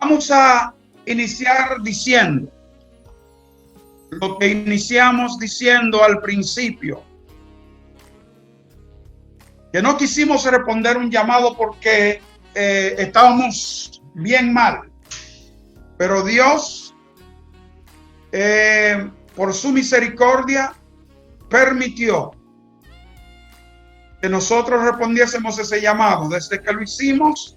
Vamos a iniciar diciendo lo que iniciamos diciendo al principio, que no quisimos responder un llamado porque estábamos bien mal, pero Dios, por su misericordia, permitió que nosotros respondiésemos ese llamado. Desde que lo hicimos,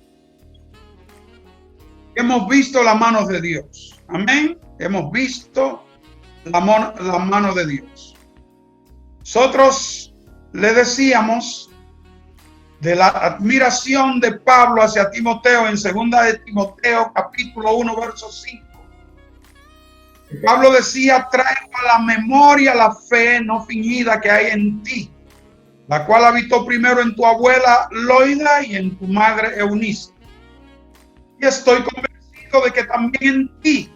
hemos visto la mano de Dios. Amén. Hemos visto la mano de Dios. Nosotros le decíamos de la admiración de Pablo hacia Timoteo en 2 de Timoteo capítulo 1 verso 5. Pablo decía: traigo a la memoria la fe no fingida que hay en ti, la cual habitó primero en tu abuela Loida y en tu madre Eunice. Y estoy convencido de que también en ti.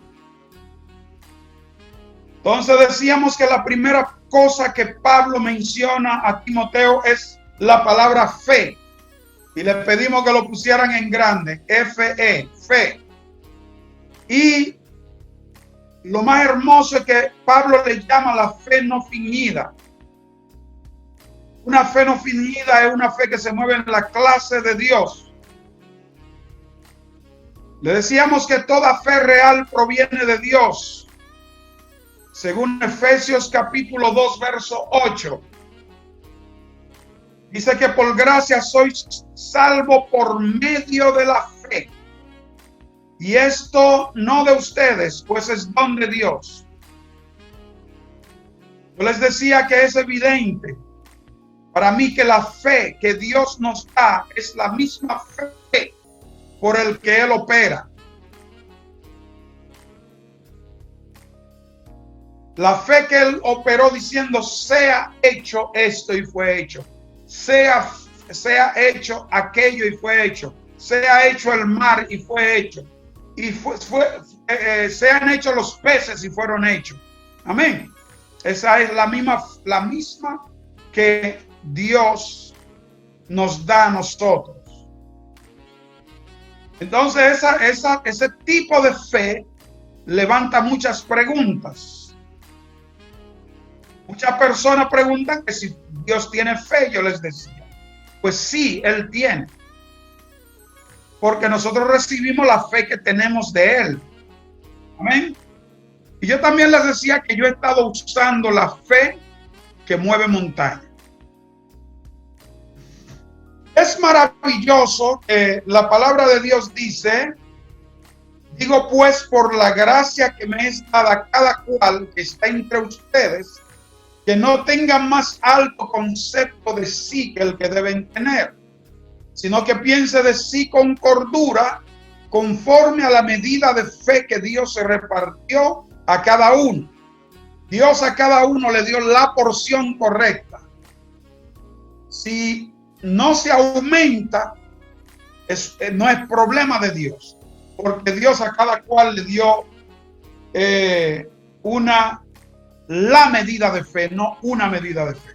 Entonces decíamos que la primera cosa que Pablo menciona a Timoteo es la palabra fe. Y le pedimos que lo pusieran en grande, F-E, fe. Y lo más hermoso es que Pablo le llama la fe no fingida. Una fe no fingida es una fe que se mueve en la clase de Dios. Le decíamos que toda fe real proviene de Dios. Según Efesios capítulo 2, verso 8. Dice que por gracia sois salvos por medio de la fe. Y esto no de ustedes, pues es don de Dios. Yo les decía que es evidente para mí que la fe que Dios nos da es la misma fe por el que Él opera. La fe que Él operó diciendo: sea hecho esto y fue hecho. Sea hecho aquello y fue hecho. Sea hecho el mar y fue hecho. Y sean hechos los peces y fueron hechos. Amén. Esa es la misma que Dios nos da a nosotros. Entonces ese tipo de fe levanta muchas preguntas. Muchas personas preguntan que si Dios tiene fe. Yo les decía, pues sí, Él tiene. Porque nosotros recibimos la fe que tenemos de Él. Amén. Y yo también les decía que yo he estado usando la fe que mueve montaña. Es maravilloso que la palabra de Dios dice: digo pues por la gracia que me es dada cada cual que está entre ustedes, que no tengan más alto concepto de sí que el que deben tener, sino que piense de sí con cordura, conforme a la medida de fe que Dios se repartió a cada uno. Dios a cada uno le dio la porción correcta. Si no se aumenta, no es problema de Dios, porque Dios a cada cual le dio la medida de fe, no una medida de fe.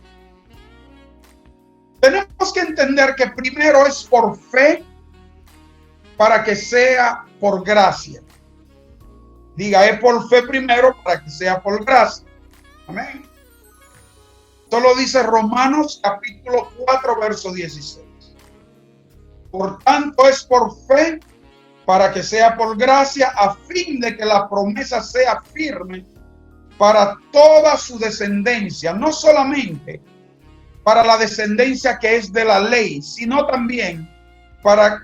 Tenemos que entender que primero es por fe para que sea por gracia. Diga, es por fe primero para que sea por gracia. Amén. Esto lo dice Romanos capítulo 4, verso 16. Por tanto es por fe para que sea por gracia, a fin de que la promesa sea firme para toda su descendencia, no solamente para la descendencia que es de la ley, sino también para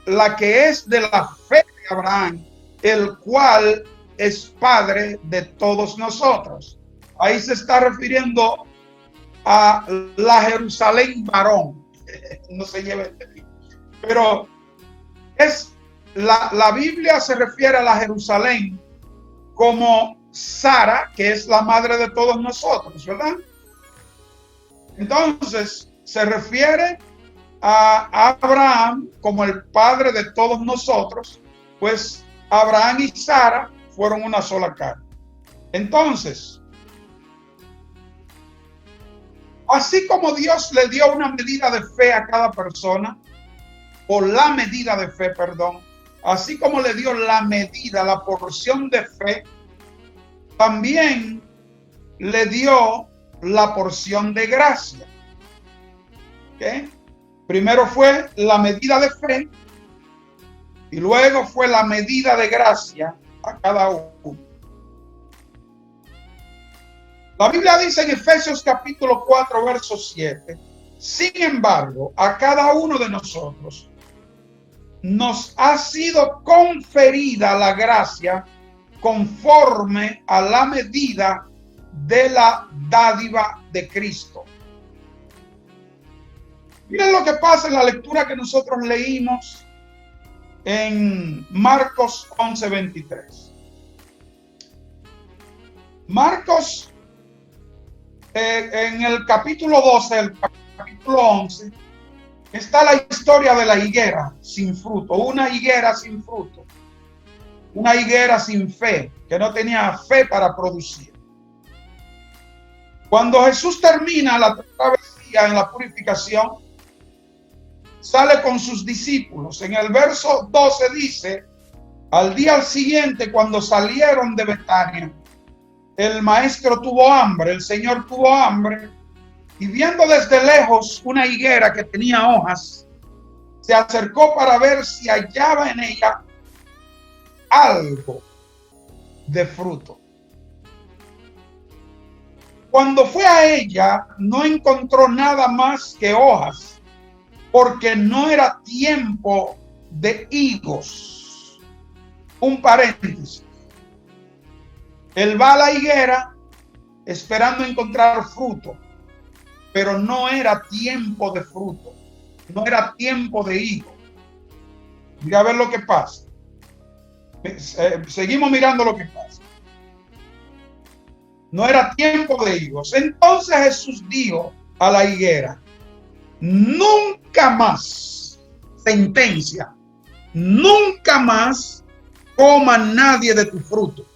la que es de la fe de Abraham, el cual es padre de todos nosotros. Ahí se está refiriendo a la Jerusalén varón. No se lleve entendido. Pero es la Biblia se refiere a la Jerusalén como Sara, que es la madre de todos nosotros, ¿verdad? Entonces, se refiere a Abraham como el padre de todos nosotros, pues Abraham y Sara fueron una sola carne. Entonces, así como Dios le dio una medida de fe a cada persona, o la medida de fe, perdón, así como le dio la medida, la porción de fe, también le dio la porción de gracia. ¿Okay? Primero fue la medida de fe y luego fue la medida de gracia a cada uno. La Biblia dice en Efesios capítulo 4, verso 7, sin embargo, a cada uno de nosotros nos ha sido conferida la gracia conforme a la medida de la dádiva de Cristo. Miren lo que pasa en la lectura que nosotros leímos en Marcos 11:23. Marcos, en el capítulo 12, el capítulo 11, está la historia de la higuera sin fruto, una higuera sin fruto, una higuera sin fe, que no tenía fe para producir. Cuando Jesús termina la travesía en la purificación, sale con sus discípulos. En el verso 12 dice, al día siguiente, cuando salieron de Betania, el maestro tuvo hambre, el Señor tuvo hambre, y viendo desde lejos una higuera que tenía hojas, se acercó para ver si hallaba en ella algo de fruto. Cuando fue a ella, no encontró nada más que hojas, porque no era tiempo de higos. Un paréntesis. Él va a la higuera esperando encontrar fruto, pero no era tiempo de fruto, no era tiempo de higo. Mira a ver lo que pasa. Seguimos mirando lo que pasa. No era tiempo de higos. Entonces Jesús dijo a la higuera, nunca más, sentencia, nunca más coma nadie de tu fruto.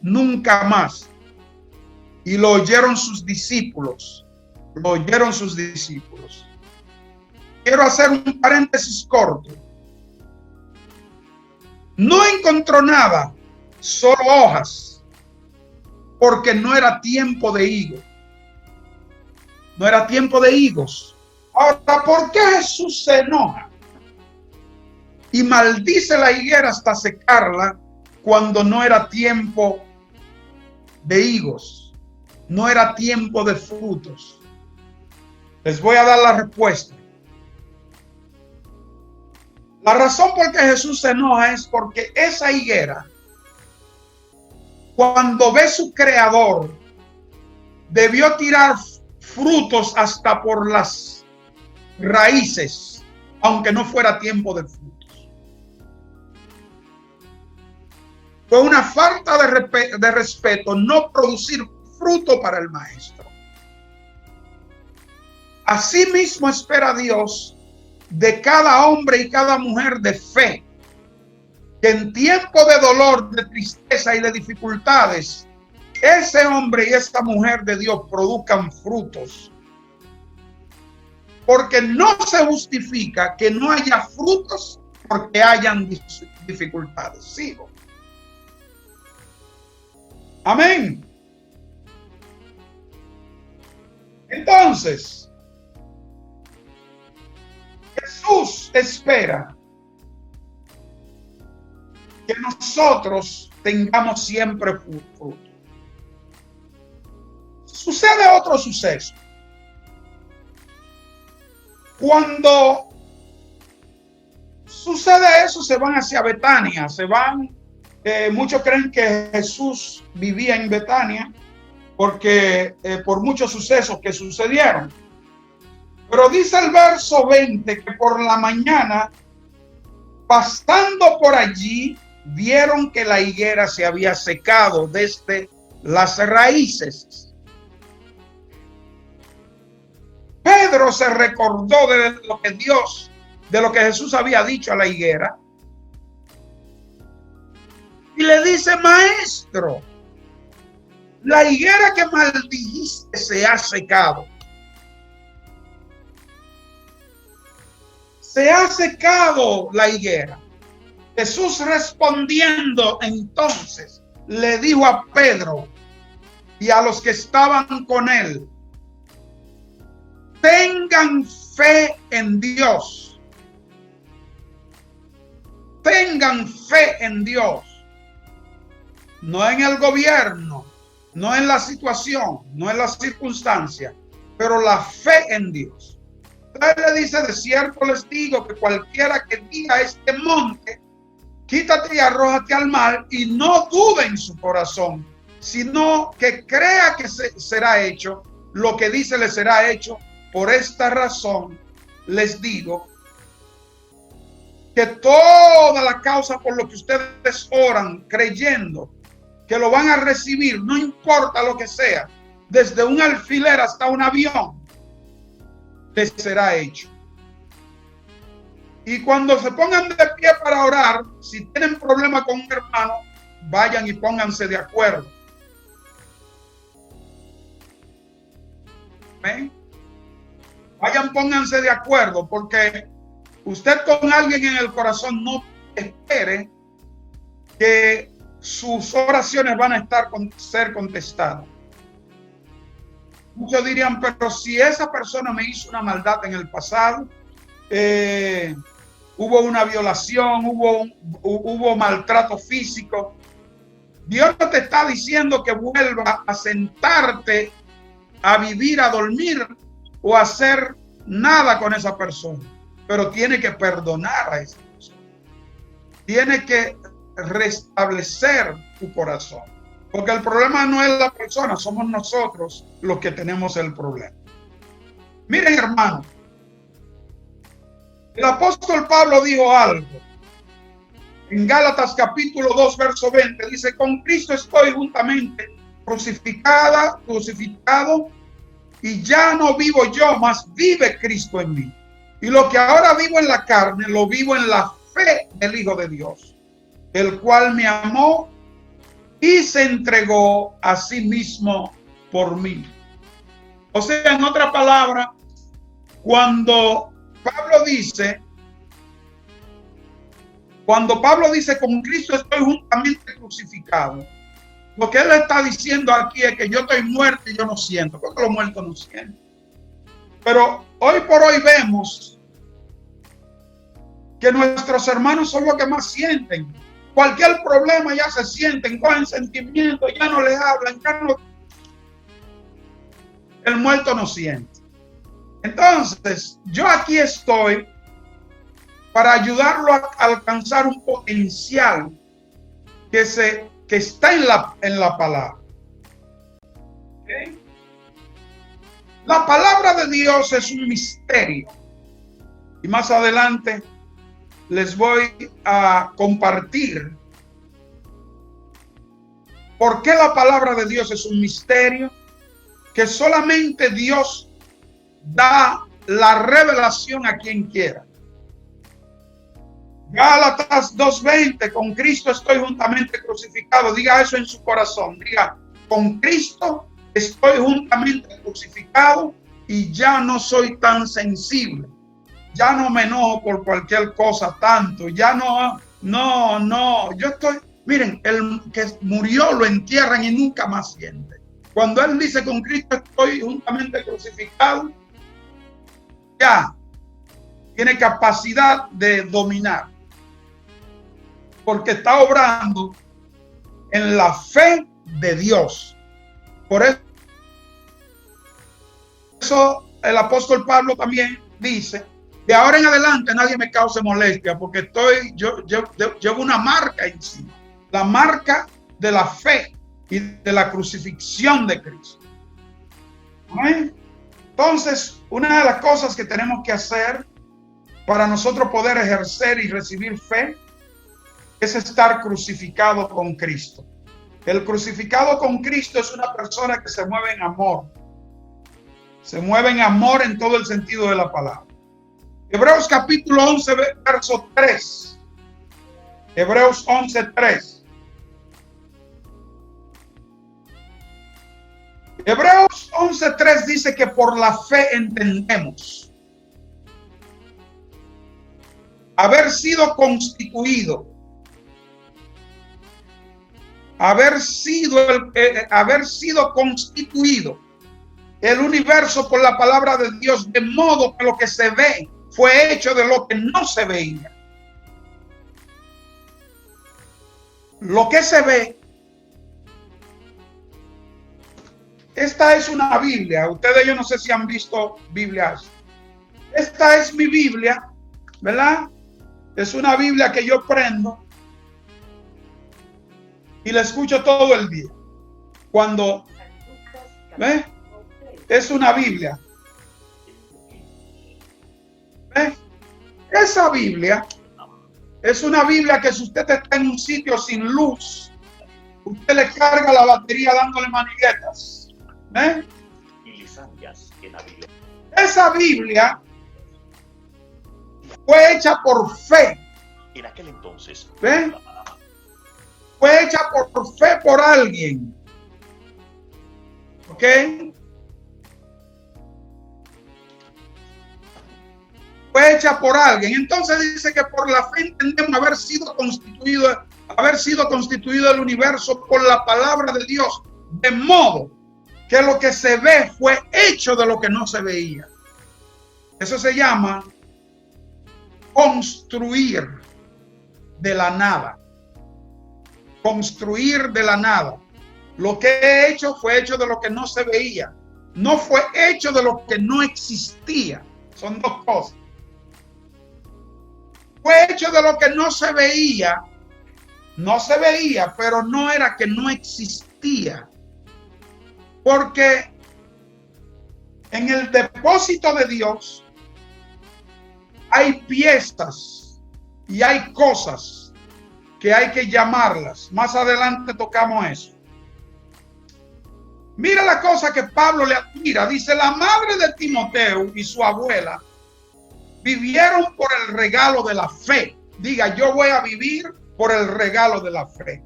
Nunca más. Y lo oyeron sus discípulos. Lo oyeron sus discípulos. Quiero hacer un paréntesis corto. No encontró nada, solo hojas, porque no era tiempo de higos. No era tiempo de higos. Ahora, ¿por qué Jesús se enoja y maldice la higuera hasta secarla cuando no era tiempo de higos? No era tiempo de frutos. Les voy a dar la respuesta. La razón por que Jesús se enoja es porque esa higuera, cuando ve su creador, debió tirar frutos hasta por las raíces, aunque no fuera tiempo de frutos. Fue una falta de respeto no producir fruto para el maestro. Asimismo espera Dios de cada hombre y cada mujer de fe, que en tiempo de dolor, de tristeza y de dificultades, ese hombre y esa mujer de Dios produzcan frutos. Porque no se justifica que no haya frutos porque hayan dificultades. Sigo. Amén. Entonces, Jesús espera que nosotros tengamos siempre fruto. Sucede otro suceso. Cuando sucede eso, se van hacia Betania, se van. Muchos creen que Jesús vivía en Betania porque por muchos sucesos que sucedieron. Pero dice el verso 20 que por la mañana, pasando por allí, vieron que la higuera se había secado desde las raíces. Pedro se recordó de lo que Jesús había dicho a la higuera. Y le dice, maestro, la higuera que maldijiste se ha secado. Se ha secado la higuera. Jesús respondiendo entonces le dijo a Pedro y a los que estaban con él: tengan fe en Dios. Tengan fe en Dios. No en el gobierno, no en la situación, no en las circunstancias, pero la fe en Dios. Entonces le dice: de cierto les digo que cualquiera que diga a este monte, quítate y arrójate al mar, y no dude en su corazón, sino que crea que será hecho lo que dice le será hecho. Por esta razón les digo que toda la causa por lo que ustedes oran, creyendo que lo van a recibir, no importa lo que sea, desde un alfiler hasta un avión, les será hecho. Y cuando se pongan de pie para orar, si tienen problema con un hermano, vayan y pónganse de acuerdo. ¿Ven? Vayan, pónganse de acuerdo, porque usted con alguien en el corazón no espere que sus oraciones van a ser contestadas. Muchos dirían: pero si esa persona me hizo una maldad en el pasado, hubo una violación, hubo maltrato físico. Dios no te está diciendo que vuelva a sentarte, a vivir, a dormir o a hacer nada con esa persona, pero tiene que perdonar a esa persona. Tiene que restablecer tu corazón, porque el problema no es la persona, somos nosotros los que tenemos el problema. Miren, hermanos, el apóstol Pablo dijo algo en Gálatas capítulo 2 verso 20, dice: con Cristo estoy juntamente crucificado, y ya no vivo yo, mas vive Cristo en mí. Y lo que ahora vivo en la carne, lo vivo en la fe del Hijo de Dios, el cual me amó y se entregó a sí mismo por mí. O sea, en otra palabra, cuando Pablo dice con Cristo estoy juntamente crucificado, lo que él está diciendo aquí es que yo estoy muerto y yo no siento, porque los muertos no sienten. Pero hoy por hoy vemos que nuestros hermanos son los que más sienten. Cualquier problema ya se sienten, cogen sentimientos, ya no le hablan, ya no. El muerto no siente. Entonces, yo aquí estoy para ayudarlo a alcanzar un potencial que está en la palabra. ¿Okay? La palabra de Dios es un misterio. Y más adelante les voy a compartir por qué la palabra de Dios es un misterio, que solamente Dios da la revelación a quien quiera. Gálatas 2:20, con Cristo estoy juntamente crucificado. Diga eso en su corazón. Diga: con Cristo estoy juntamente crucificado y ya no soy tan sensible. Ya no me enojo por cualquier cosa tanto. Ya no. Yo estoy, miren, el que murió lo entierran y nunca más siente. Cuando él dice con Cristo estoy juntamente crucificado, ya tiene capacidad de dominar, porque está obrando en la fe de Dios. Por eso el apóstol Pablo también dice: de ahora en adelante nadie me cause molestia, porque yo llevo una marca encima, la marca de la fe y de la crucifixión de Cristo. ¿Amén? Entonces, una de las cosas que tenemos que hacer para nosotros poder ejercer y recibir fe es estar crucificado con Cristo. El crucificado con Cristo es una persona que se mueve en amor. Se mueve en amor en todo el sentido de la palabra. Hebreos capítulo 11, verso 3. Hebreos 11:3. Hebreos 11:3 dice que por la fe entendemos haber sido constituido haber sido constituido el universo por la palabra de Dios, de modo que lo que se ve fue hecho de lo que no se veía. Lo que se ve. Esta es una Biblia. Ustedes, yo no sé si han visto Biblias. Esta es mi Biblia, ¿verdad? Es una Biblia que yo prendo y la escucho todo el día. Cuando, ¿ves? Es una Biblia. ¿Ves? Esa Biblia es una Biblia que si usted está en un sitio sin luz, usted le carga la batería dándole maniguetas. ¿Eh? Esa Biblia fue hecha por fe. En aquel entonces, ¿Eh? Fue hecha por fe por alguien. ¿Ok? Fue hecha por alguien. Entonces dice que por la fe entendemos haber sido constituido el universo por la palabra de Dios, de modo que lo que se ve fue hecho de lo que no se veía. Eso se llama construir de la nada. Construir de la nada. Lo que he hecho fue hecho de lo que no se veía. No fue hecho de lo que no existía. Son dos cosas. Fue hecho de lo que no se veía. No se veía, pero no era que no existía. Porque en el depósito de Dios hay piezas y hay cosas que hay que llamarlas. Más adelante tocamos eso. Mira la cosa que Pablo le admira. Dice, la madre de Timoteo y su abuela vivieron por el regalo de la fe. Diga, yo voy a vivir por el regalo de la fe.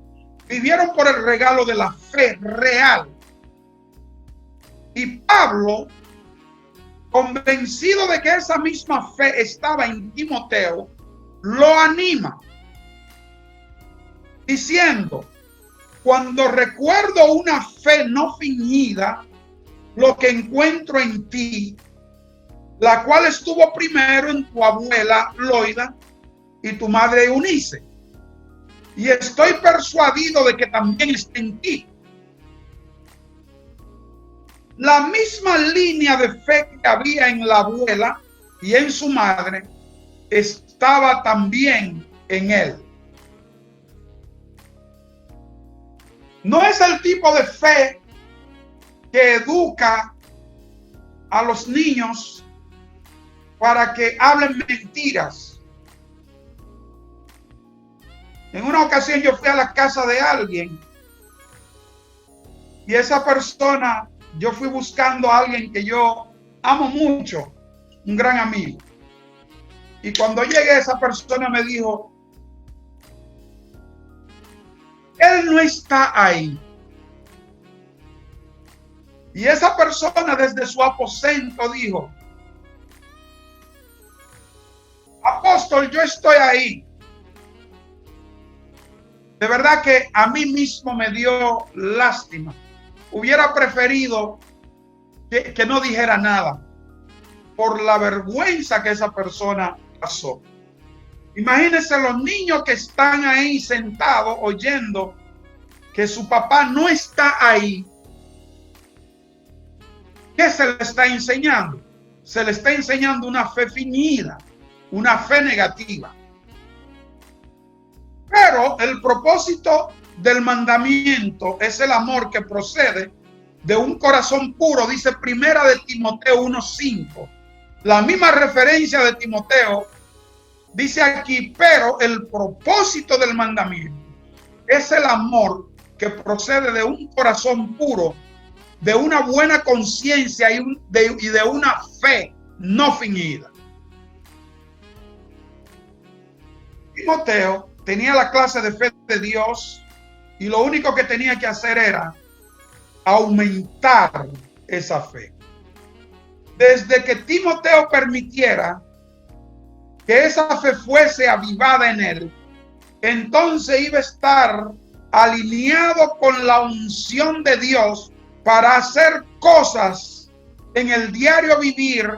Vivieron por el regalo de la fe real. Y Pablo, convencido de que esa misma fe estaba en Timoteo, lo anima, diciendo, cuando recuerdo una fe no fingida, lo que encuentro en ti, la cual estuvo primero en tu abuela Loida y tu madre Eunice, y estoy persuadido de que también está en ti. La misma línea de fe que había en la abuela y en su madre estaba también en él. No es el tipo de fe que educa a los niños para que hablen mentiras. En una ocasión yo fui a la casa de alguien y esa persona, yo fui buscando a alguien que yo amo mucho, un gran amigo. Y cuando llegué, esa persona me dijo, él no está ahí. Y esa persona desde su aposento dijo, apóstol, yo estoy ahí. De verdad que a mí mismo me dio lástima. Hubiera preferido que no dijera nada por la vergüenza que esa persona pasó. Imagínense los niños que están ahí sentados oyendo que su papá no está ahí. ¿Qué se le está enseñando? Se le está enseñando una fe fingida, una fe negativa. Pero el propósito del mandamiento es el amor que procede de un corazón puro, dice Primera de Timoteo 1:5. La misma referencia de Timoteo dice aquí, pero el propósito del mandamiento es el amor que procede de un corazón puro, de una buena conciencia y de una fe no fingida. Timoteo tenía la clase de fe de Dios y lo único que tenía que hacer era aumentar esa fe. Desde que Timoteo permitiera que esa fe fuese avivada en él, entonces iba a estar alineado con la unción de Dios para hacer cosas en el diario vivir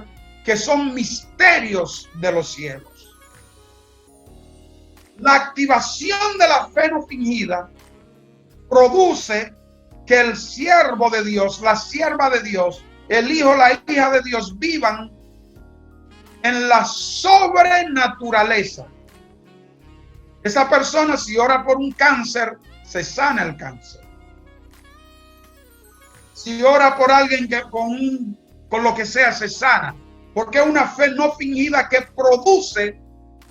que son misterios de los cielos. La activación de la fe no fingida produce que el siervo de Dios, la sierva de Dios, el hijo, la hija de Dios vivan en la sobrenaturaleza. Esa persona, si ora por un cáncer, se sana el cáncer. Si ora por alguien que con lo que sea, se sana. Porque es una fe no fingida que produce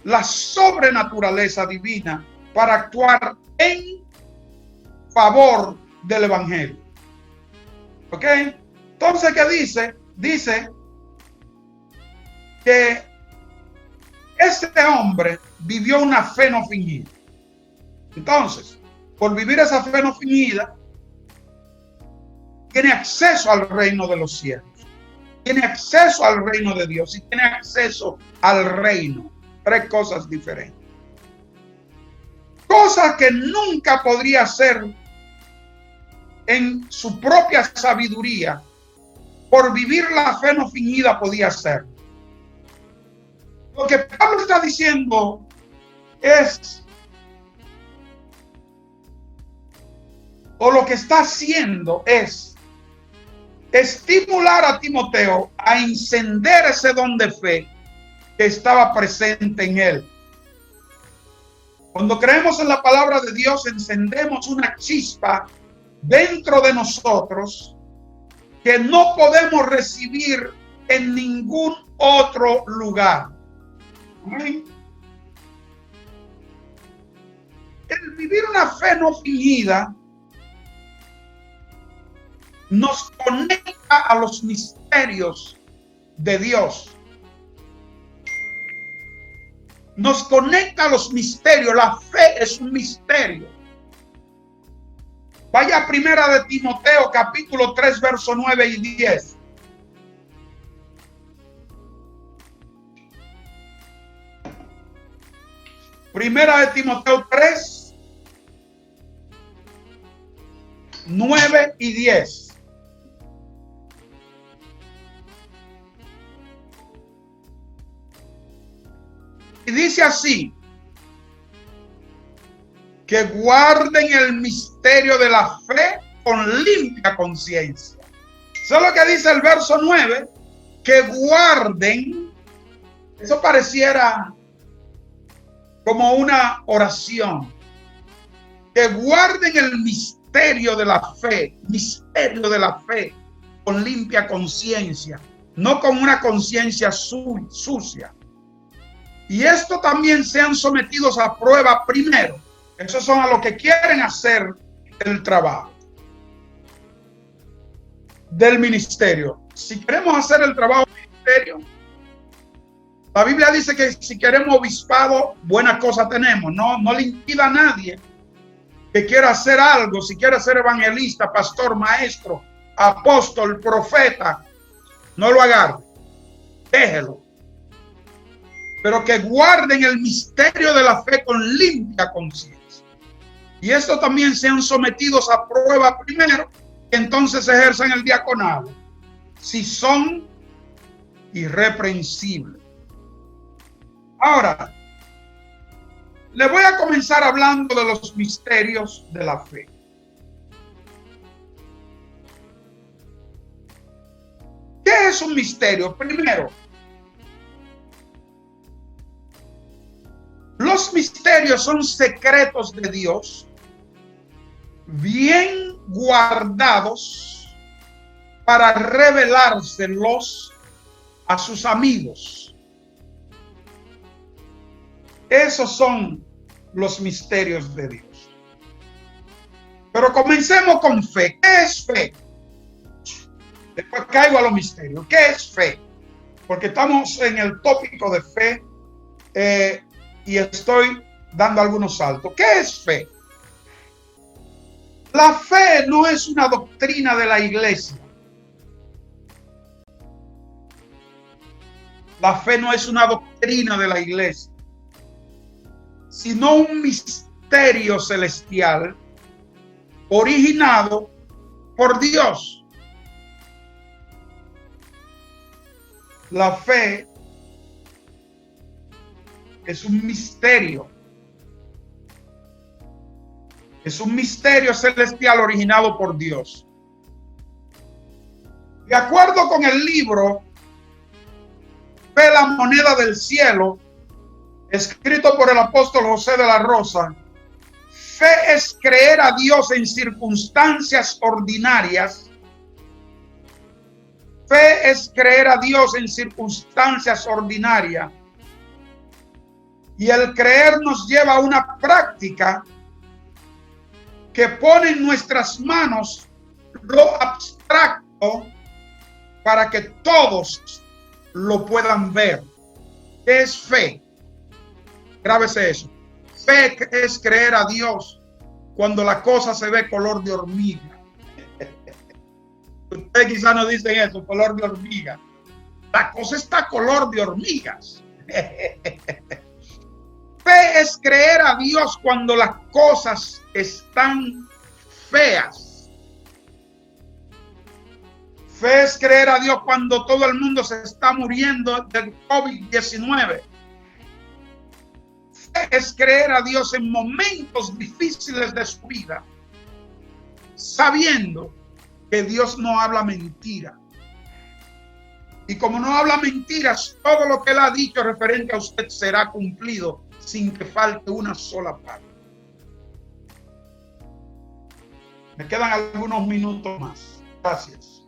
la sobrenaturaleza divina para actuar en favor del evangelio. ¿Ok? Entonces, ¿qué dice? Dice que este hombre vivió una fe no fingida. Entonces, por vivir esa fe no fingida, tiene acceso al reino de los cielos, tiene acceso al reino de Dios y tiene acceso al reino. Tres cosas diferentes. Cosas que nunca podría hacer en su propia sabiduría. Por vivir la fe no fingida podía hacer. Lo que Pablo está diciendo es, o lo que está haciendo es estimular a Timoteo a encender ese don de fe que estaba presente en él. Cuando creemos en la palabra de Dios, encendemos una chispa dentro de nosotros que no podemos recibir en ningún otro lugar. ¿Sí? El vivir una fe no fingida nos conecta a los misterios de Dios. Nos conecta a los misterios. La fe es un misterio. Vaya a Primera de Timoteo, capítulo 3, verso 9 y 10. Primera de Timoteo 3, 9 y 10. Y dice así: que guarden el misterio de la fe con limpia conciencia. Eso es lo que dice el verso 9, que guarden. Eso pareciera como una oración. Que guarden el misterio de la fe con limpia conciencia, no con una conciencia sucia. Y esto también sean sometidos a prueba primero. Esos son a los que quieren hacer el trabajo del ministerio. Si queremos hacer el trabajo del ministerio, la Biblia dice que si queremos obispado, buenas cosas tenemos. No le impida a nadie que quiera hacer algo. Si quiere ser evangelista, pastor, maestro, apóstol, profeta, no lo agarre. Déjelo. Pero que guarden el misterio de la fe con limpia conciencia. Y esto también sean sometidos a prueba primero, entonces ejerzan el diaconado, si son irreprensibles. Ahora, le voy a comenzar hablando de los misterios de la fe. ¿Qué es un misterio? Primero, los misterios son secretos de Dios, bien guardados para revelárselos a sus amigos. Esos son los misterios de Dios. Pero comencemos con fe. ¿Qué es fe? Después caigo a los misterios. ¿Qué es fe? Porque estamos en el tópico de fe y estoy dando algunos saltos. ¿Qué es fe? La fe no es una doctrina de la iglesia. La fe no es una doctrina de la iglesia, sino un misterio celestial originado por Dios. La fe es un misterio. Es un misterio celestial originado por Dios. De acuerdo con el libro Fe, la moneda del cielo, escrito por el apóstol José de la Rosa, fe es creer a Dios en circunstancias ordinarias. Fe es creer a Dios en circunstancias ordinarias. Y el creer nos lleva a una práctica que pone en nuestras manos lo abstracto para que todos lo puedan ver. ¿Qué es fe? Grábese eso. Fe es creer a Dios cuando la cosa se ve color de hormiga. Ustedes quizás no dicen eso, color de hormiga. La cosa está color de hormigas. Fe es creer a Dios cuando las cosas están feas. Fe es creer a Dios cuando todo el mundo se está muriendo del COVID-19. Fe es creer a Dios en momentos difíciles de su vida, sabiendo que Dios no habla mentira. Y como no habla mentiras, todo lo que Él ha dicho referente a usted será cumplido sin que falte una sola parte. Me quedan algunos minutos más. Gracias.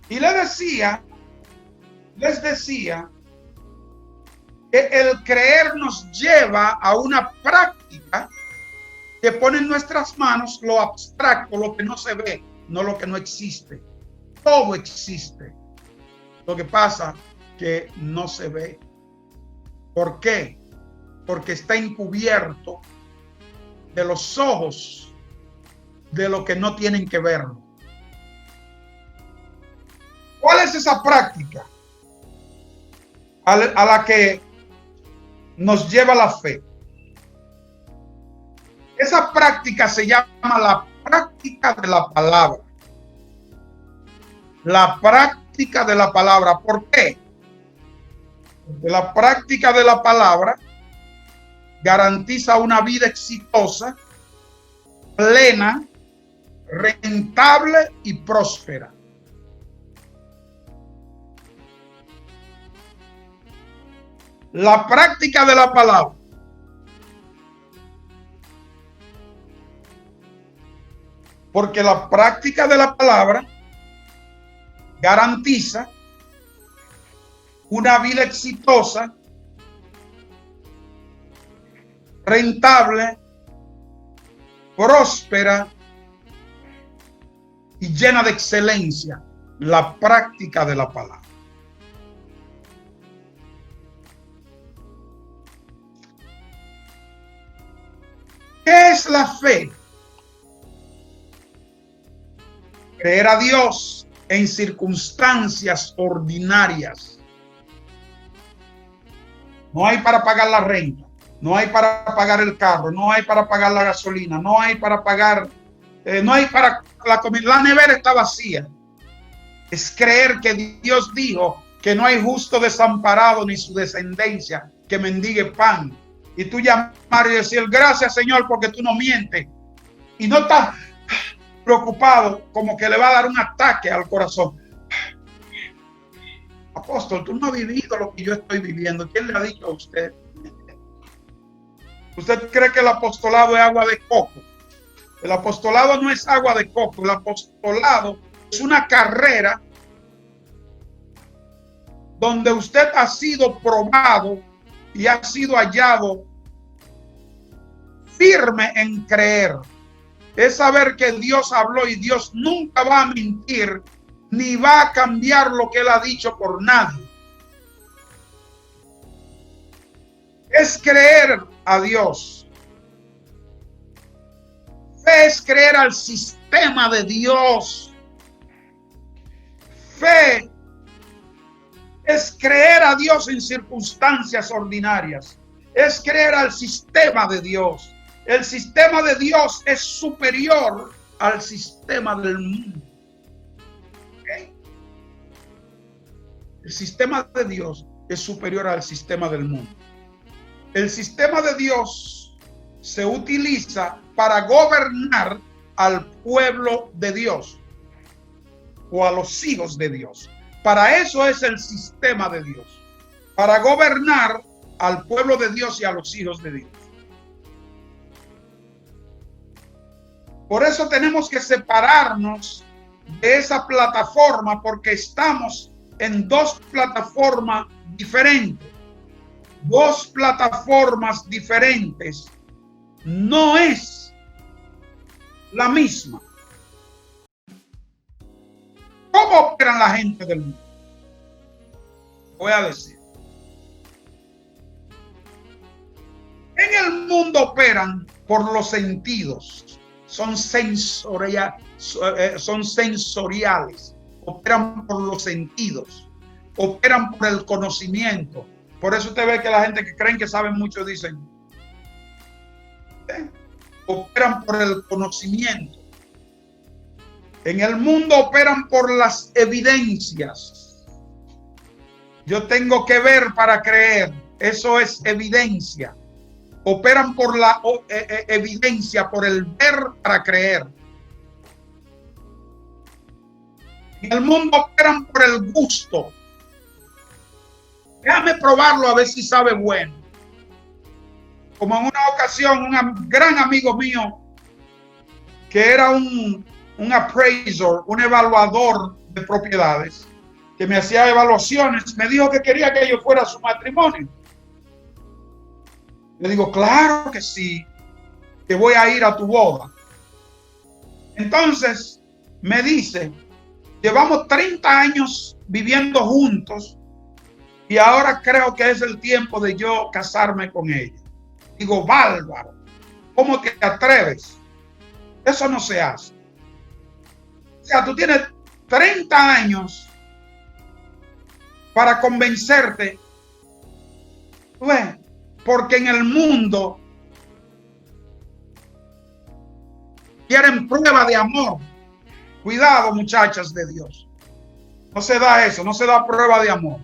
Y les decía que el creer nos lleva a una práctica que pone en nuestras manos lo abstracto, lo que no se ve, no lo que no existe. Todo existe. Lo que pasa que no se ve. ¿Por qué? Porque está encubierto de los ojos de lo que no tienen que verlo. ¿Cuál es esa práctica a la que nos lleva la fe? Esa práctica se llama la práctica de la palabra. La práctica de la palabra. ¿Por qué? Porque la práctica de la palabra garantiza una vida exitosa, plena, rentable y próspera. La práctica de la palabra porque la práctica de la palabra garantiza una vida exitosa, rentable, próspera y llena de excelencia. La práctica de la palabra. ¿Qué es la fe? Creer a Dios en circunstancias ordinarias. No hay para pagar la renta, no hay para pagar el carro, no hay para pagar la gasolina, no hay para pagar, no hay para la comida. La nevera está vacía. Es creer que Dios dijo que no hay justo desamparado ni su descendencia que mendigue pan. Y tú llamar y decir, gracias Señor porque tú no mientes. Y no estás preocupado como que le va a dar un ataque al corazón. Apóstol, tú no has vivido lo que yo estoy viviendo. ¿Quién le ha dicho a usted? ¿Usted cree que el apostolado es agua de coco? El apostolado no es agua de coco. El apostolado es una carrera donde usted ha sido probado y ha sido hallado firme en creer. Es saber que Dios habló y Dios nunca va a mentir ni va a cambiar lo que Él ha dicho por nadie. Es creer a Dios. Fe es creer al sistema de Dios. Fe es creer a Dios en circunstancias ordinarias. Es creer al sistema de Dios. el sistema de Dios es superior al sistema del mundo. ¿Okay? El sistema de Dios es superior al sistema del mundo. El sistema de Dios se utiliza para gobernar al pueblo de Dios o a los hijos de Dios. Para eso es el sistema de Dios, para gobernar al pueblo de Dios y a los hijos de Dios. Por eso tenemos que separarnos de esa plataforma, porque estamos en dos plataformas diferentes. Dos plataformas diferentes no es la misma. ¿Cómo operan la gente del mundo? Voy a decir. En el mundo operan por los sentidos. Son sensoriales. Operan por los sentidos. Operan por el conocimiento. Por eso usted ve que la gente que creen que saben mucho dicen, operan por el conocimiento. En el mundo operan por las evidencias. Yo tengo que ver para creer. Eso es evidencia. Operan por la evidencia, por el ver para creer. En el mundo operan por el gusto. Déjame probarlo a ver si sabe bueno. Como en una ocasión, un gran amigo mío, que era un appraisor, un evaluador de propiedades, que me hacía evaluaciones, me dijo que quería que yo fuera a su matrimonio. Le digo, claro que sí, que voy a ir a tu boda. Entonces me dice, llevamos 30 años viviendo juntos y ahora creo que es el tiempo de yo casarme con ella. Digo, bárbaro, ¿cómo te atreves? Eso no se hace. O sea, tú tienes 30 años para convencerte, porque en el mundo quieren prueba de amor. Cuidado, muchachas de Dios. No se da eso, no se da prueba de amor.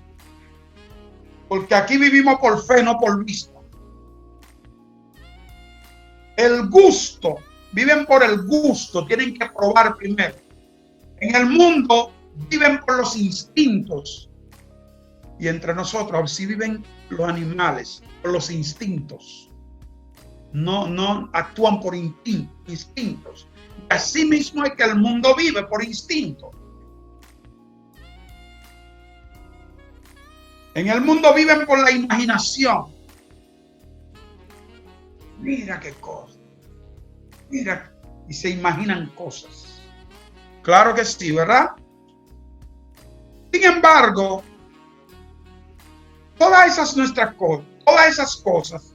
Porque aquí vivimos por fe, no por vista. El gusto, viven por el gusto, tienen que probar primero. En el mundo viven por los instintos. Y entre nosotros sí viven los animales, por los instintos. No actúan por instintos. Y así mismo es que el mundo vive por instinto. En el mundo viven por la imaginación. Mira qué cosa. Mira, y se imaginan cosas. Claro que sí, ¿verdad? Sin embargo, todas esas cosas,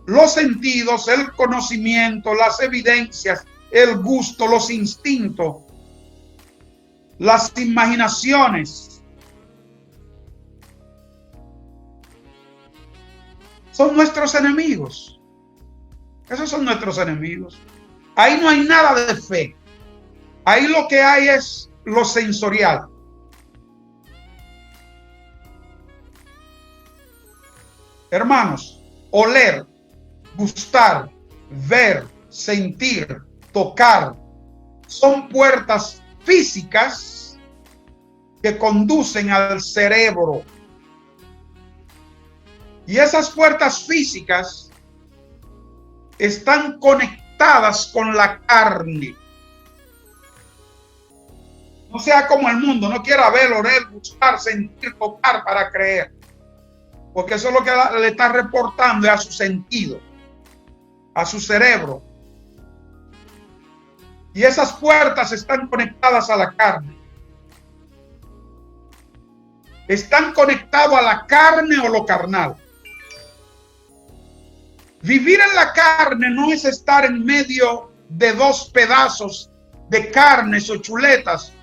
los sentidos, el conocimiento, las evidencias, el gusto, los instintos, las imaginaciones, son nuestros enemigos. Esos son nuestros enemigos. Ahí no hay nada de fe. Ahí lo que hay es lo sensorial. Hermanos, oler, gustar, ver, sentir, tocar, son puertas físicas que conducen al cerebro. Y esas puertas físicas están conectadas con la carne. No sea como el mundo, no quiera ver, oler, gustar, sentir, tocar para creer. Porque eso es lo que le está reportando a su sentido, a su cerebro. Y esas puertas están conectadas a la carne. Están conectados a la carne o lo carnal. Vivir en la carne no es estar en medio de dos pedazos de carnes o chuletas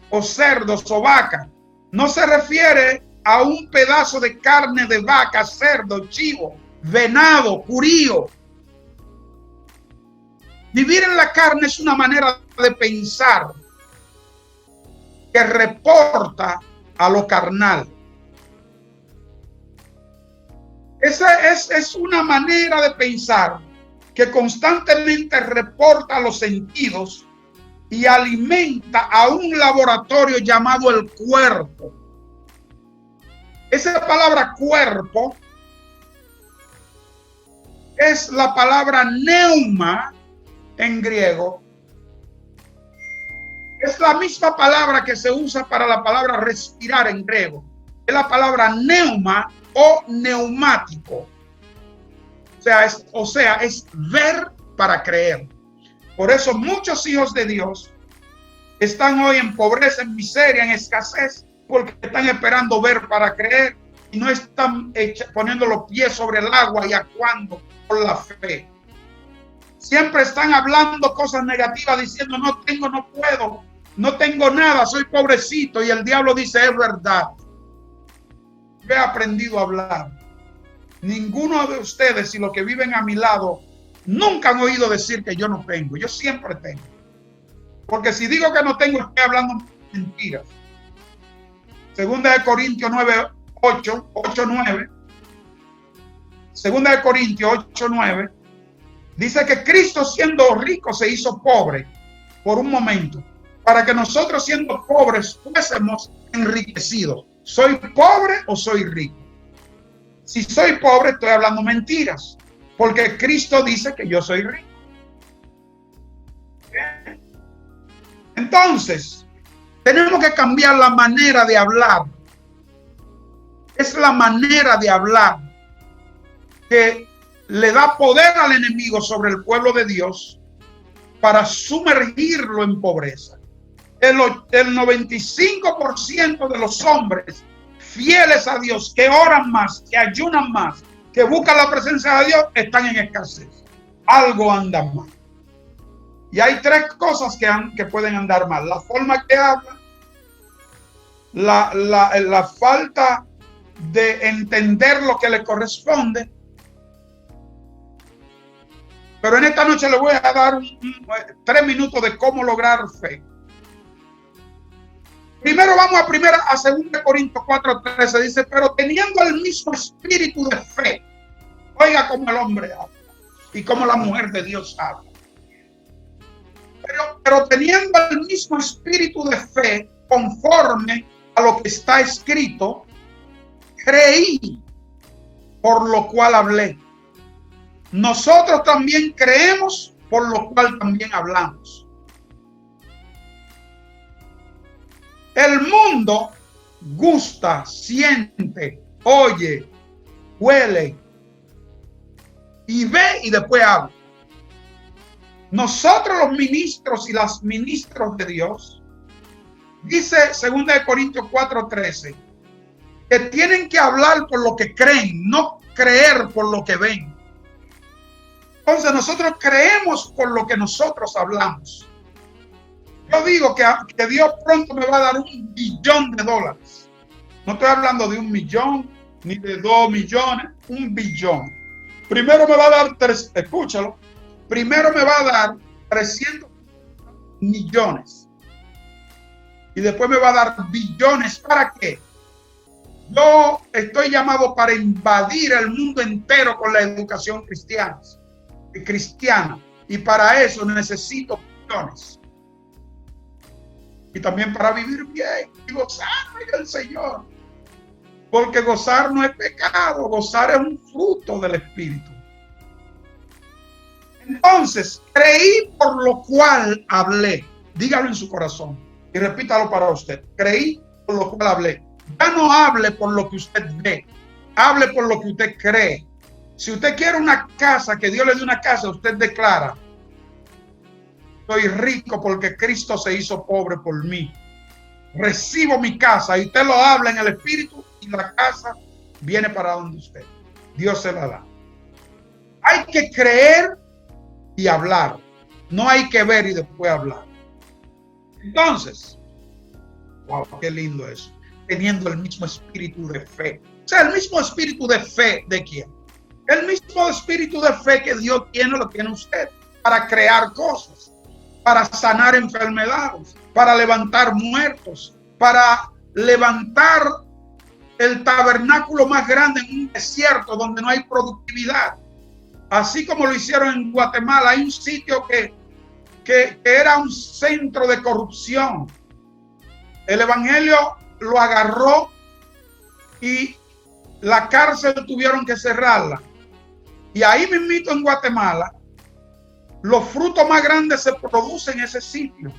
o cerdos o vaca. No se refiere a un pedazo de carne de vaca, cerdo, chivo, venado, curío. Vivir en la carne es una manera de pensar que reporta a lo carnal. Esa es una manera de pensar que constantemente reporta a los sentidos y alimenta a un laboratorio llamado el cuerpo. Esa palabra cuerpo es la palabra neuma en griego. Es la misma palabra que se usa para la palabra respirar en griego. Es la palabra neuma o neumático. O sea, es ver para creer. Por eso muchos hijos de Dios están hoy en pobreza, en miseria, en escasez, porque están esperando ver para creer y no están poniendo los pies sobre el agua y actuando por la fe. Siempre están hablando cosas negativas, diciendo no tengo, no puedo, no tengo nada, soy pobrecito. Y el diablo dice, es verdad. Yo he aprendido a hablar. Ninguno de ustedes y los que viven a mi lado nunca han oído decir que yo no tengo. Yo siempre tengo. Porque si digo que no tengo, estoy hablando mentiras. Segunda de Corintios 9, 8, 9. Segunda de Corintios 8, 9. Dice que Cristo siendo rico se hizo pobre por un momento, para que nosotros siendo pobres fuésemos enriquecidos. ¿Soy pobre o soy rico? Si soy pobre, estoy hablando mentiras, porque Cristo dice que yo soy rico. Entonces, tenemos que cambiar la manera de hablar. Es la manera de hablar que le da poder al enemigo sobre el pueblo de Dios para sumergirlo en pobreza. El 95% de los hombres fieles a Dios, que oran más, que ayunan más, que buscan la presencia de Dios, están en escasez. Algo anda mal. Y hay tres cosas que pueden andar mal: la forma que habla, la falta de entender lo que le corresponde. Pero en esta noche le voy a dar 3 minutos de cómo lograr fe. Primero vamos a 2 Corintios 4:13. Dice, pero teniendo el mismo espíritu de fe. Oiga cómo el hombre habla y cómo la mujer de Dios habla. Pero teniendo el mismo espíritu de fe, conforme a lo que está escrito, creí, por lo cual hablé. Nosotros también creemos, por lo cual también hablamos. El mundo gusta, siente, oye, huele y ve y después habla. Nosotros los ministros y las ministros de Dios, dice 2 Corintios 4:13, que tienen que hablar por lo que creen, no creer por lo que ven. Entonces nosotros creemos por lo que nosotros hablamos. Yo digo que Dios pronto me va a dar $1 billón. No estoy hablando de 1 millón ni de 2 millones, 1 billón. Primero me va a dar escúchalo. Primero me va a dar 300 millones. Y después me va a dar billones. ¿Para qué? Yo estoy llamado para invadir el mundo entero con la educación cristiana. Y para eso necesito billones. Y también para vivir bien y gozar del Señor. Porque gozar no es pecado, gozar es un fruto del Espíritu. Entonces, creí por lo cual hablé. Dígalo en su corazón y repítalo para usted. Creí por lo cual hablé. Ya no hable por lo que usted ve, hable por lo que usted cree. Si usted quiere una casa, que Dios le dé una casa, usted declara: soy rico porque Cristo se hizo pobre por mí. Recibo mi casa, y usted lo habla en el Espíritu y la casa viene para donde usted. Dios se la da. Hay que creer y hablar. No hay que ver y después hablar. Entonces, wow, qué lindo eso. Teniendo el mismo espíritu de fe. O sea, el mismo espíritu de fe, ¿de quién? El mismo espíritu de fe que Dios tiene, lo tiene usted. para crear cosas, para sanar enfermedades, para levantar muertos, para levantar el tabernáculo más grande en un desierto donde no hay productividad. Así como lo hicieron en Guatemala, hay un sitio que era un centro de corrupción. El evangelio lo agarró y la cárcel tuvieron que cerrarla. Y ahí mismito en Guatemala, los frutos más grandes se producen en ese sitio.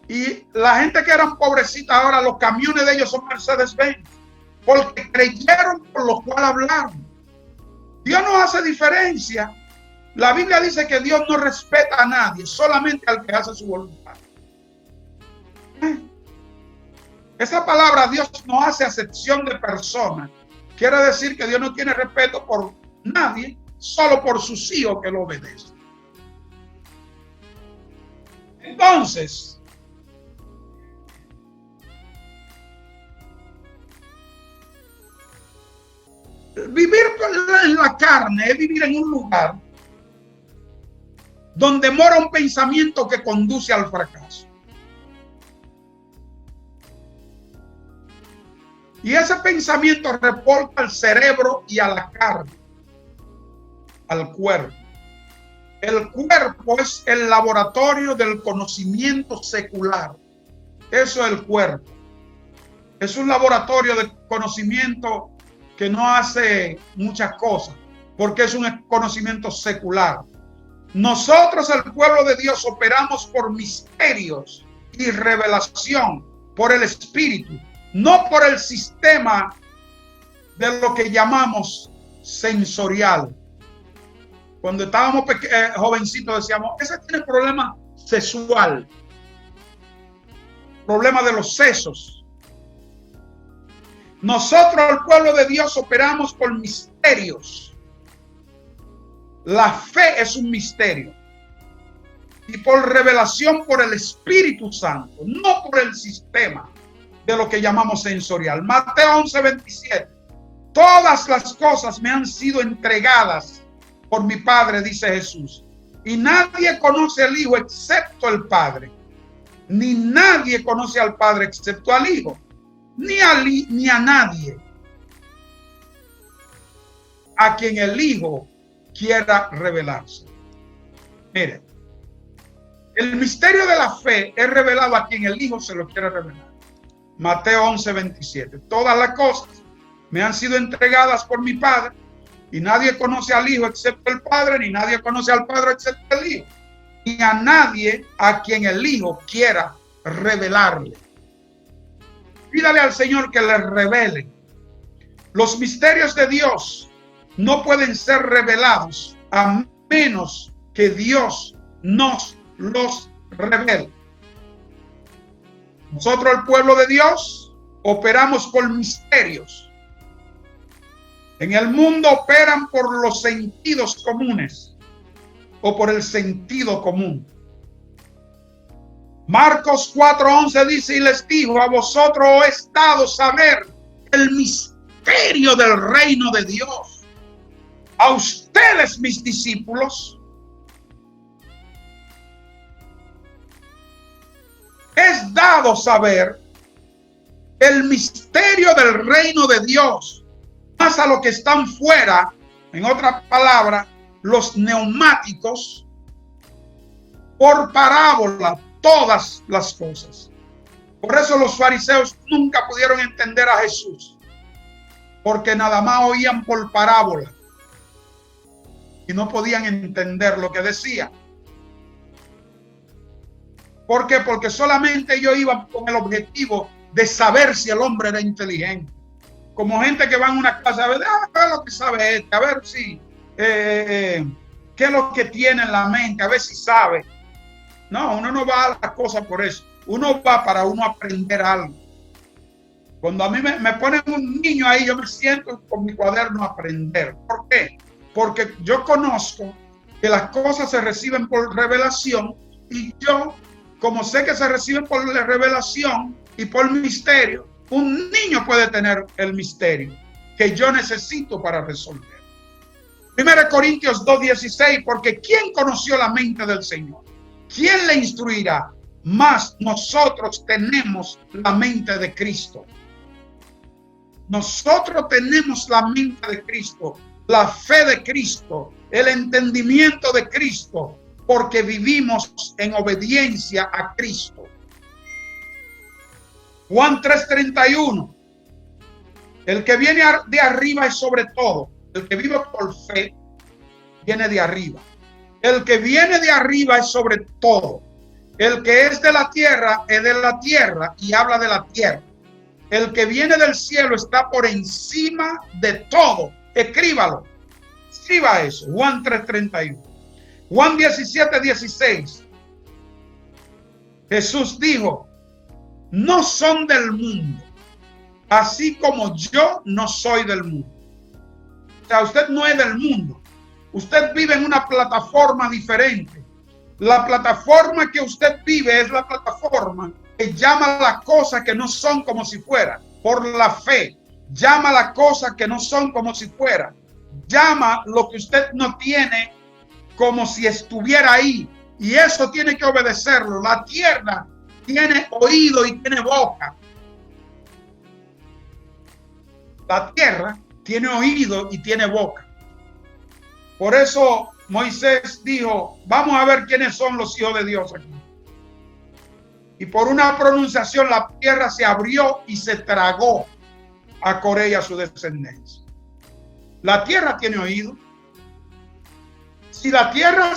Y la gente que eran pobrecitas ahora, los camiones de ellos son Mercedes-Benz, porque creyeron por lo cual hablaron. Dios no hace diferencia. La Biblia dice que Dios no respeta a nadie, solamente al que hace su voluntad. Esa palabra, Dios no hace acepción de personas, quiere decir que Dios no tiene respeto por nadie, solo por sus hijos que lo obedecen. Entonces, vivir en la carne es vivir en un lugar donde mora un pensamiento que conduce al fracaso. Y ese pensamiento reporta al cerebro y a la carne, al cuerpo. El cuerpo es el laboratorio del conocimiento secular. Eso es el cuerpo. Es un laboratorio de conocimiento que no hace muchas cosas, porque es un conocimiento secular. Nosotros, el pueblo de Dios, operamos por misterios y revelación, por el Espíritu, no por el sistema de lo que llamamos sensorial. Cuando estábamos jovencitos decíamos, ese tiene problema sexual, problema de los sesos. Nosotros, el pueblo de Dios, operamos por misterios. La fe es un misterio. Y por revelación por el Espíritu Santo, no por el sistema de lo que llamamos sensorial. Mateo 11:27. Todas las cosas me han sido entregadas por mi Padre, dice Jesús. Y nadie conoce al Hijo excepto el Padre. Ni nadie conoce al Padre excepto al Hijo. Ni a nadie a quien el Hijo quiera revelarse. Mire, el misterio de la fe es revelado a quien el Hijo se lo quiere revelar. Mateo 11:27. Todas las cosas me han sido entregadas por mi Padre, y nadie conoce al Hijo excepto el Padre, ni nadie conoce al Padre excepto el Hijo, ni a nadie a quien el Hijo quiera revelarle. Pídale al Señor que le revele. Los misterios de Dios no pueden ser revelados a menos que Dios nos los revele. Nosotros, el pueblo de Dios, operamos por misterios. En el mundo operan por los sentidos comunes o por el sentido común. Marcos 4:11 dice, y les dijo, a vosotros os es dado saber el misterio del reino de Dios. A ustedes, mis discípulos, es dado saber el misterio del reino de Dios. Más a los que están fuera, en otras palabras, los neumáticos, por parábola, todas las cosas. Por eso los fariseos nunca pudieron entender a Jesús, porque nada más oían por parábola y no podían entender lo que decía. ¿Por qué? Porque solamente ellos iban con el objetivo de saber si el hombre era inteligente. Como gente que va en una casa a ver, a ver lo que sabe este, a ver si, qué es lo que tiene en la mente, a ver si sabe. No, uno no va a las cosas por eso. Uno va para uno aprender algo. Cuando a mí me ponen un niño ahí, yo me siento con mi cuaderno a aprender. ¿Por qué? Porque yo conozco que las cosas se reciben por revelación, y yo, como sé que se reciben por revelación y por misterio, un niño puede tener el misterio que yo necesito para resolver. 1 Corintios 2:16, porque ¿quién conoció la mente del Señor? ¿Quién le instruirá? Mas nosotros tenemos la mente de Cristo. Nosotros tenemos la mente de Cristo, la fe de Cristo, el entendimiento de Cristo, porque vivimos en obediencia a Cristo. Juan 3:31. El que viene de arriba es sobre todo. El que vive por fe viene de arriba. El que viene de arriba es sobre todo. El que es de la tierra es de la tierra y habla de la tierra. El que viene del cielo está por encima de todo. Escríbalo. Escriba eso. Juan 3:31. Juan 17:16. Jesús dijo, no son del mundo, así como yo no soy del mundo. O sea, usted no es del mundo. Usted vive en una plataforma diferente. La plataforma que usted vive es la plataforma que llama a las cosas que no son como si fuera. Por la fe, llama a las cosas que no son como si fuera. Llama lo que usted no tiene como si estuviera ahí. Y eso tiene que obedecerlo. La tierra tiene oído y tiene boca. La tierra tiene oído y tiene boca. Por eso Moisés dijo, vamos a ver quiénes son los hijos de Dios aquí. Y por una pronunciación la tierra se abrió y se tragó a Coré y a su descendencia. La tierra tiene oído. Si la tierra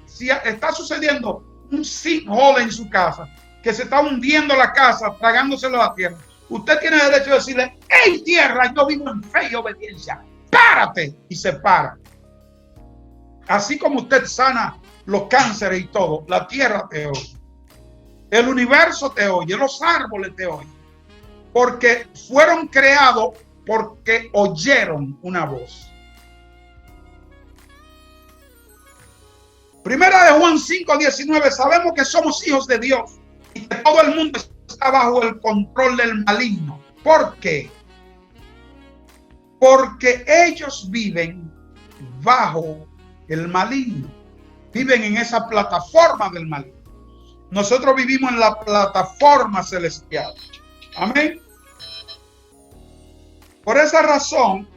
si está sucediendo un sinkhole en su casa, que se está hundiendo la casa, tragándoselo a la tierra, usted tiene derecho de decirle, hey tierra, yo vivo en fe y obediencia, párate, y se para. Así como usted sana los cánceres y todo, la tierra te oye. El universo te oye, los árboles te oyen. Porque fueron creados porque oyeron una voz. Primera de Juan 5:19, sabemos que somos hijos de Dios y que todo el mundo está bajo el control del maligno. ¿Por qué? Porque ellos viven bajo el maligno. Viven en esa plataforma del maligno. Nosotros vivimos en la plataforma celestial. Amén. Por esa razón,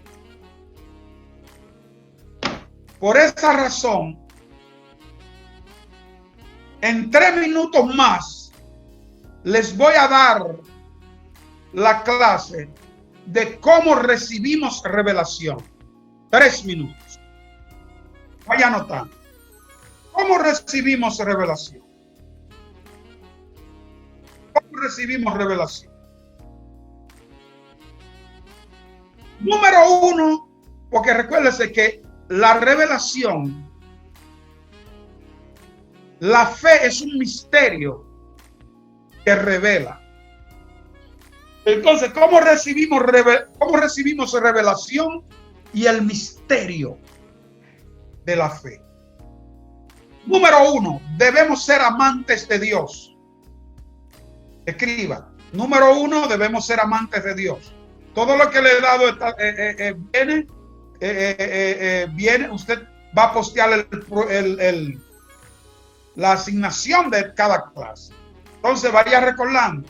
en 3 minutos más les voy a dar la clase de cómo recibimos revelación. 3 minutos. Vaya anotando. ¿Cómo recibimos revelación? ¿Cómo recibimos revelación? Número 1, porque recuérdese que la revelación, la fe es un misterio que revela. Entonces, ¿cómo recibimos revelación y el misterio de la fe? Número 1, debemos ser amantes de Dios. Escriba. Número 1, debemos ser amantes de Dios. Todo lo que le he dado viene, usted va a postear la asignación de cada clase. Entonces vaya recordando,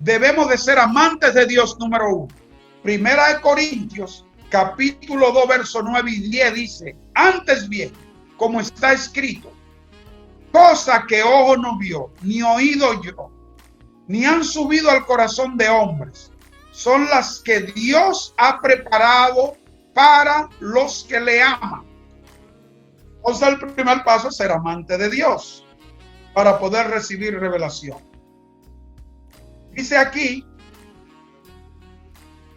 debemos de ser amantes de Dios, número 1. Primera de Corintios, capítulo 2, verso 9 y 10 dice, antes bien, como está escrito, cosa que ojo no vio, ni oído oyó, ni han subido al corazón de hombres, son las que Dios ha preparado para los que le aman. Entonces el primer paso es ser amante de Dios para poder recibir revelación. Dice aquí,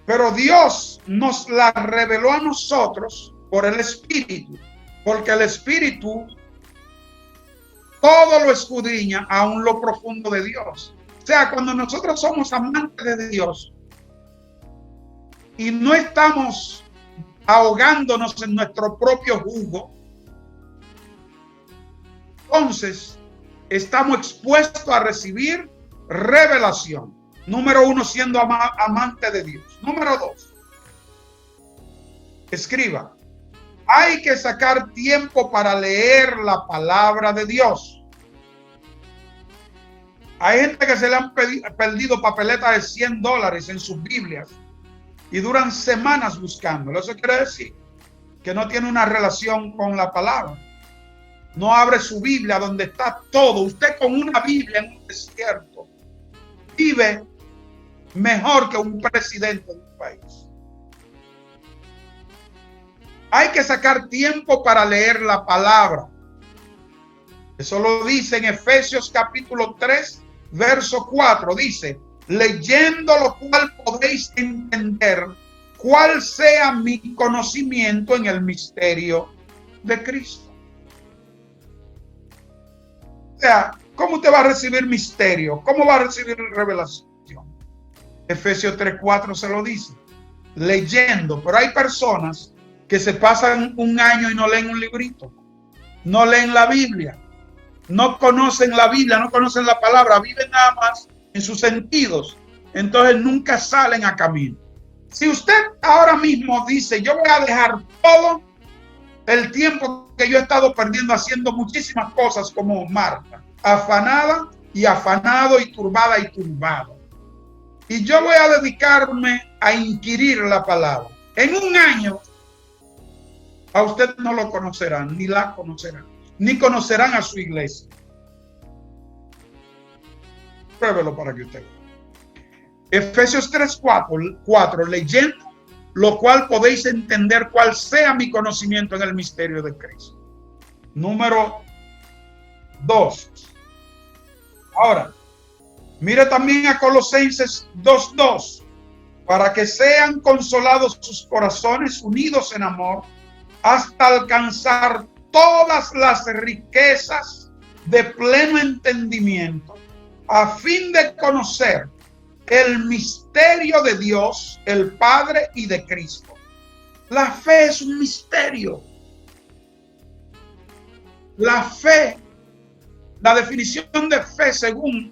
pero Dios nos la reveló a nosotros por el Espíritu, porque el Espíritu todo lo escudriña aún lo profundo de Dios. O sea, cuando nosotros somos amantes de Dios y no estamos ahogándonos en nuestro propio jugo, entonces estamos expuestos a recibir revelación. Número 1, siendo amante de Dios. Número 2, escriba, Hay que sacar tiempo para leer la palabra de Dios. Hay gente que se le han perdido papeletas de $100 en sus Biblias y duran semanas buscándolo. Eso quiere decir que no tiene una relación con la palabra. No abre su Biblia donde está todo. Usted con una Biblia en un desierto vive mejor que un presidente de un país. Hay que sacar tiempo para leer la palabra. Eso lo dice en Efesios capítulo 3, verso 4. Dice, leyendo lo cual podéis entender cuál sea mi conocimiento en el misterio de Cristo. O sea, ¿cómo usted va a recibir misterio? ¿Cómo va a recibir revelación? Efesios 3:4 se lo dice. Leyendo. Pero hay personas que se pasan un año y no leen un librito. No leen la Biblia. No conocen la Biblia, no conocen la palabra. Viven nada más en sus sentidos. Entonces nunca salen a camino. Si usted ahora mismo dice, yo voy a dejar todo el tiempo que yo he estado perdiendo haciendo muchísimas cosas como Marta, afanada y afanado y turbado. Y yo voy a dedicarme a inquirir la palabra. En un año, a usted no lo conocerán, ni la conocerán, ni conocerán a su iglesia. Pruébelo para que usted vea. Efesios 3:4, leyendo, lo cual podéis entender cuál sea mi conocimiento en el misterio de Cristo. Número 2. Ahora, mire también a Colosenses 2:2, para que sean consolados sus corazones unidos en amor, hasta alcanzar todas las riquezas de pleno entendimiento, a fin de conocer el misterio de Dios, el Padre y de Cristo. La fe es un misterio. La fe, la definición de fe según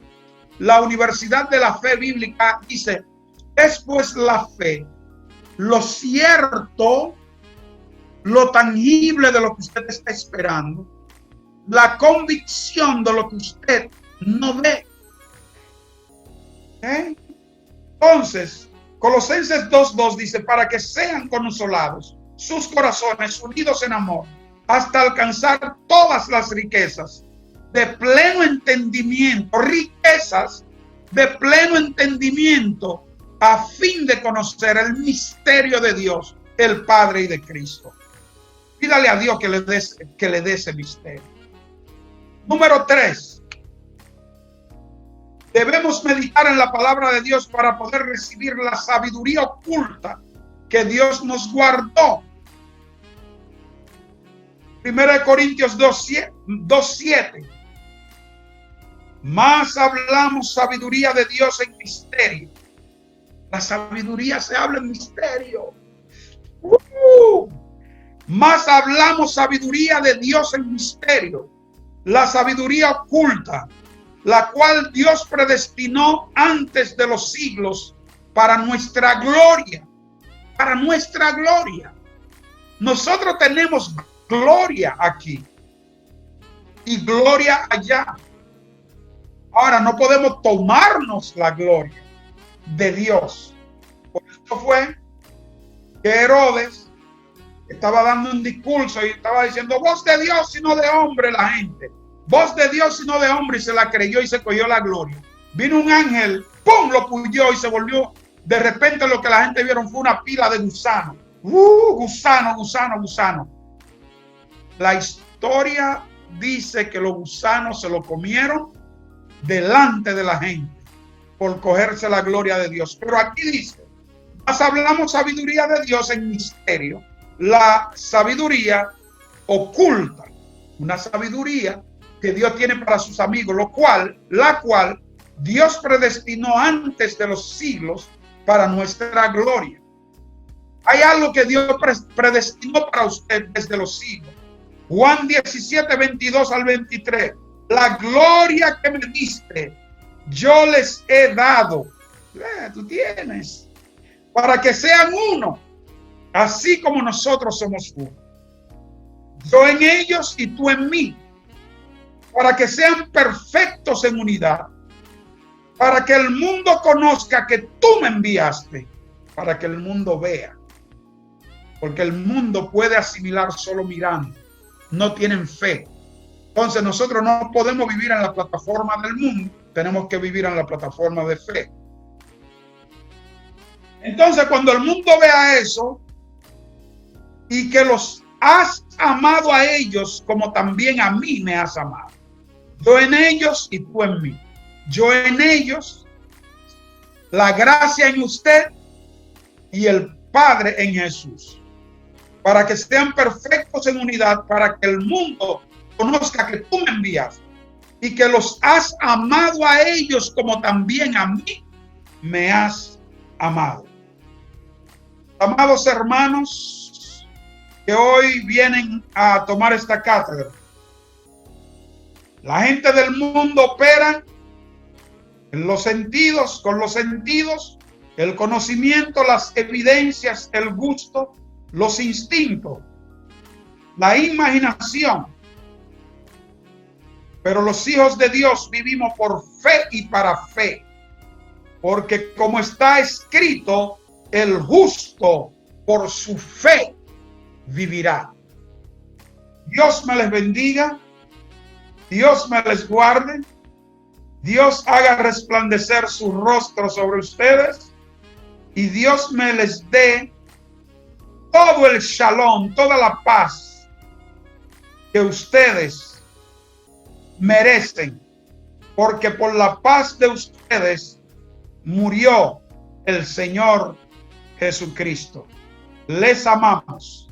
la Universidad de la Fe Bíblica dice, es pues la fe, lo cierto, lo tangible de lo que usted está esperando, la convicción de lo que usted no ve. Entonces, Colosenses 2:2 dice, para que sean consolados sus corazones unidos en amor, hasta alcanzar todas las riquezas de pleno entendimiento, riquezas de pleno entendimiento, a fin de conocer el misterio de Dios, el Padre y de Cristo. Pídale a Dios que le dé ese misterio. Número 3. Debemos meditar en la palabra de Dios para poder recibir la sabiduría oculta que Dios nos guardó. 1 Corintios 2:7. Más hablamos sabiduría de Dios en misterio. La sabiduría se habla en misterio. Más hablamos sabiduría de Dios en misterio. La sabiduría oculta, la cual Dios predestinó antes de los siglos para nuestra gloria. Para nuestra gloria. Nosotros tenemos gloria aquí y gloria allá. Ahora no podemos tomarnos la gloria de Dios. Por eso fue que Herodes estaba dando un discurso y estaba diciendo, voz de Dios y no de hombre, la gente. Voz de Dios y no de hombre, y se la creyó y se cogió la gloria. Vino un ángel, ¡pum!, lo puyó y se volvió. De repente lo que la gente vieron fue una pila de gusanos. Gusano. La historia dice que los gusanos se lo comieron delante de la gente por cogerse la gloria de Dios. Pero aquí dice, más hablamos sabiduría de Dios en misterio, la sabiduría oculta, una sabiduría que Dios tiene para sus amigos, la cual Dios predestinó antes de los siglos para nuestra gloria. Hay algo que Dios predestinó para usted desde los siglos. Juan 17:22-23. La gloria que me diste, yo les he dado. Tú tienes. Para que sean uno, así como nosotros somos uno. yo en ellos y tú en mí, para que sean perfectos en unidad, para que el mundo conozca que tú me enviaste, para que el mundo vea. Porque el mundo puede asimilar solo mirando, no tienen fe. Entonces nosotros no podemos vivir en la plataforma del mundo, tenemos que vivir en la plataforma de fe. Entonces cuando el mundo vea eso y que los has amado a ellos como también a mí me has amado, yo en ellos y tú en mí, yo en ellos, la gracia en usted y el Padre en Jesús, para que sean perfectos en unidad, para que el mundo conozca que tú me envías y que los has amado a ellos como también a mí me has amado. Amados hermanos que hoy vienen a tomar esta cátedra, la gente del mundo opera en los sentidos, con los sentidos, el conocimiento, las evidencias, el gusto, los instintos, la imaginación. Pero los hijos de Dios vivimos por fe y para fe, porque como está escrito, el justo por su fe vivirá. Dios me les bendiga, Dios me les guarde, Dios haga resplandecer su rostro sobre ustedes y Dios me les dé todo el shalom, toda la paz que ustedes merecen, porque por la paz de ustedes murió el Señor Jesucristo. Les amamos.